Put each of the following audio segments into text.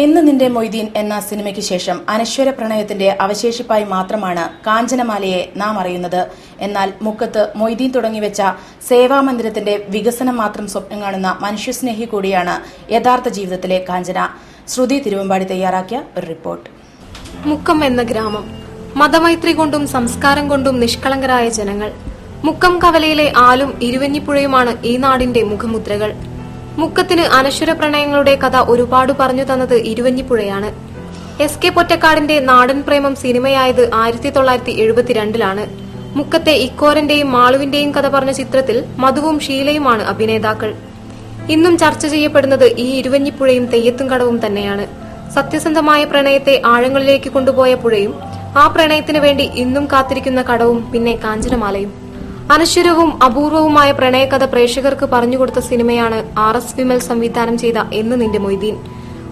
എന്ന് നിന്റെ മൊയ്തീൻ എന്ന സിനിമയ്ക്ക് ശേഷം അനശ്വര പ്രണയത്തിന്റെ അവശേഷിപ്പായി മാത്രമാണ് കാഞ്ചനമാലയെ നാം അറിയുന്നത്. എന്നാൽ മുക്കത്ത് മൊയ്തീൻ തുടങ്ങിവെച്ച സേവാമന്ദിരത്തിന്റെ വികസനം മാത്രം സ്വപ്നം കാണുന്ന മനുഷ്യസ്നേഹി കൂടിയാണ് യഥാർത്ഥ ജീവിതത്തിലെ കാഞ്ചന. ശ്രുതി തിരുവമ്പാടി തയ്യാറാക്കിയ ഒരു റിപ്പോർട്ട്. മുക്കം എന്ന ഗ്രാമം, മതമൈത്രി കൊണ്ടും സംസ്കാരം കൊണ്ടും നിഷ്കളങ്കരായ ജനങ്ങൾ. മുക്കം കവലയിലെ ആലും ഇരുവഞ്ഞിപ്പുഴയുമാണ് ഈ നാടിന്റെ മുഖമുദ്രകൾ. മുക്കത്തിന് അനശ്വര പ്രണയങ്ങളുടെ കഥ ഒരുപാട് പറഞ്ഞു തന്നത് ഇരുവഞ്ഞിപ്പുഴയാണ്. എസ്.കെ. പൊറ്റക്കാടിന്റെ നാടൻ പ്രേമം സിനിമയായത് 1972-ലാണ്. മുക്കത്തെ ഇക്കോരന്റെയും മാളുവിന്റെയും കഥ പറഞ്ഞ ചിത്രത്തിൽ മധുവും ഷീലയുമാണ് അഭിനേതാക്കൾ. ഇന്നും ചർച്ച ചെയ്യപ്പെടുന്നത് ഈ ഇരുവഞ്ഞിപ്പുഴയും തെയ്യത്തുംകടവും തന്നെയാണ്. സത്യസന്ധമായ പ്രണയത്തെ ആഴങ്ങളിലേക്ക് കൊണ്ടുപോയ പുഴയും ആ പ്രണയത്തിനു വേണ്ടി ഇന്നും കാത്തിരിക്കുന്ന കടവും പിന്നെ കാഞ്ചനമാലയും. അനശ്വരവും അപൂർവവുമായ പ്രണയകഥ പ്രേക്ഷകർക്ക് പറഞ്ഞുകൊടുത്ത സിനിമയാണ് R.S. വിമൽ സംവിധാനം ചെയ്ത എന്ന് നിന്റെ മൊയ്തീൻ.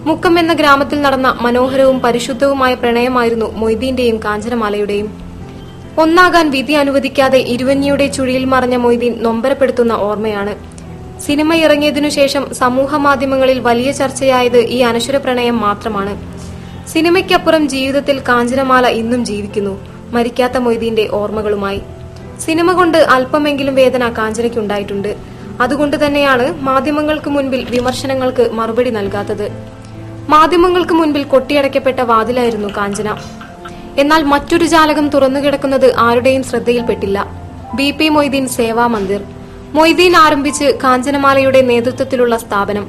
മുക്കം എന്ന ഗ്രാമത്തിൽ നടന്ന മനോഹരവും പരിശുദ്ധവുമായ പ്രണയമായിരുന്നു മൊയ്തീന്റെയും കാഞ്ചനമാലയുടെയും. ഒന്നാകാൻ വിധി അനുവദിക്കാതെ ഇരുവഞ്ഞിയുടെ ചുഴിയിൽ മറഞ്ഞ മൊയ്തീൻ നൊമ്പരപ്പെടുത്തുന്ന ഓർമ്മയാണ്. സിനിമ ഇറങ്ങിയതിനുശേഷം സമൂഹ മാധ്യമങ്ങളിൽ വലിയ ചർച്ചയായത് ഈ അനശ്വര പ്രണയം മാത്രമാണ്. സിനിമയ്ക്കപ്പുറം ജീവിതത്തിൽ കാഞ്ചനമാല ഇന്നും ജീവിക്കുന്നു, മരിക്കാത്ത മൊയ്തീന്റെ ഓർമ്മകളുമായി. സിനിമ കൊണ്ട് അല്പമെങ്കിലും വേദന കാഞ്ചനയ്ക്കുണ്ടായിട്ടുണ്ട്. അതുകൊണ്ട് തന്നെയാണ് മാധ്യമങ്ങൾക്ക് മുൻപിൽ വിമർശനങ്ങൾക്ക് മറുപടി നൽകാത്തത്. മാധ്യമങ്ങൾക്ക് മുൻപിൽ കൊട്ടിയടയ്ക്കപ്പെട്ട വാതിലായിരുന്നു കാഞ്ചന. എന്നാൽ മറ്റൊരു ജാലകം തുറന്നുകിടക്കുന്നത് ആരുടെയും ശ്രദ്ധയിൽപ്പെട്ടില്ല. BP മൊയ്തീൻ സേവാമന്ദിർ. മൊയ്തീൻ ആരംഭിച്ച് കാഞ്ചനമാലയുടെ നേതൃത്വത്തിലുള്ള സ്ഥാപനം.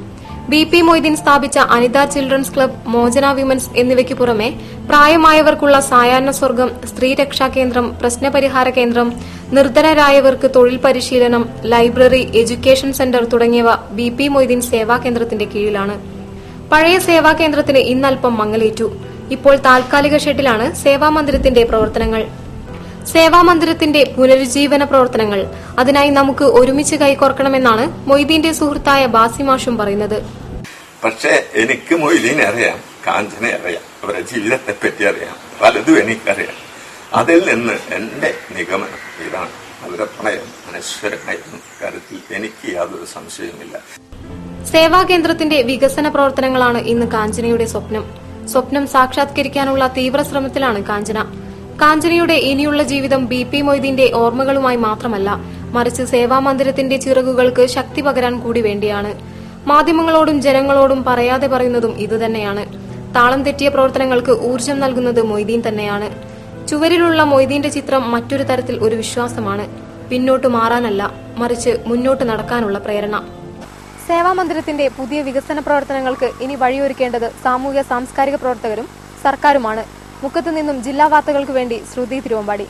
BP മൊയ്തീൻ സ്ഥാപിച്ച അനിത ചിൽഡ്രൻസ് ക്ലബ്, മോചന വിമൻസ് എന്നിവയ്ക്ക് പുറമെ പ്രായമായവർക്കുള്ള സായാഹ്ന സ്വർഗം, സ്ത്രീ രക്ഷാ കേന്ദ്രം, പ്രശ്നപരിഹാര കേന്ദ്രം, നിർധനരായവർക്ക് തൊഴിൽ പരിശീലനം, ലൈബ്രറി, എഡ്യൂക്കേഷൻ സെന്റർ തുടങ്ങിയവ BP മൊയ്തീൻ സേവാ കേന്ദ്രത്തിന്റെ കീഴിലാണ്. പഴയ സേവാ കേന്ദ്രത്തിന് ഇന്നൽപ്പം മങ്ങലേറ്റു. ഇപ്പോൾ താൽക്കാലിക ഷെഡിലാണ് സേവാമന്ദിരത്തിന്റെ പ്രവർത്തനങ്ങൾ. സേവാമന്ദിരത്തിന്റെ പുനരുജ്ജീവന പ്രവർത്തനങ്ങൾ. അതിനായി നമുക്ക് ഒരുമിച്ച് കൈകോർക്കണമെന്നാണ് മൊയ്തീന്റെ സുഹൃത്തായ ബാസിമാഷും പറയുന്നത്. പക്ഷേ എനിക്ക് മൊയ്തീനെ അറിയാം, കാഞ്ചനെ അറിയാം, അവരുടെ ജീവിതത്തെ പറ്റി അറിയാം, പലതും എനിക്കറിയാം. അതിൽ നിന്ന് എന്റെ നിഗമനം ഇതാണ്: അവരുടെ പ്രണയം അനശ്വരമായിരുന്നു. കാര്യത്തിൽ എനിക്ക് യാതൊരു സംശയവുമില്ല. സേവാ കേന്ദ്രത്തിന്റെ വികസന പ്രവർത്തനങ്ങളാണ് ഇന്ന് കാഞ്ചനയുടെ സ്വപ്നം. സ്വപ്നം സാക്ഷാത്കരിക്കാനുള്ള തീവ്ര ശ്രമത്തിലാണ് കാഞ്ചന. കാഞ്ചനയുടെ ഇനിയുള്ള ജീവിതം BP മൊയ്തീന്റെ ഓർമ്മകളുമായി മാത്രമല്ല, മറിച്ച് സേവാമന്ദിരത്തിന്റെ ചിറകുകൾക്ക് ശക്തി പകരാൻ കൂടി വേണ്ടിയാണ്. മാധ്യമങ്ങളോടും ജനങ്ങളോടും പറയാതെ പറയുന്നതും ഇതുതന്നെയാണ്. താളം തെറ്റിയ പ്രവർത്തനങ്ങൾക്ക് ഊർജം നൽകുന്നത് മൊയ്തീൻ തന്നെയാണ്. ചുവരിലുള്ള മൊയ്തീന്റെ ചിത്രം മറ്റൊരു തരത്തിൽ ഒരു വിശ്വാസമാണ്. പിന്നോട്ട് മാറാനല്ല, മറിച്ച് മുന്നോട്ട് നടക്കാനുള്ള പ്രേരണ. സേവാമന്ദിരത്തിന്റെ പുതിയ വികസന പ്രവർത്തനങ്ങൾക്ക് ഇനി വഴിയൊരുക്കേണ്ടത് സാമൂഹ്യ സാംസ്കാരിക പ്രവർത്തകരും സർക്കാരുമാണ്. മുക്കത്തു നിന്നും ജില്ലാ വാർത്തകൾക്ക് വേണ്ടി ശ്രുതി തിരുവമ്പാടി.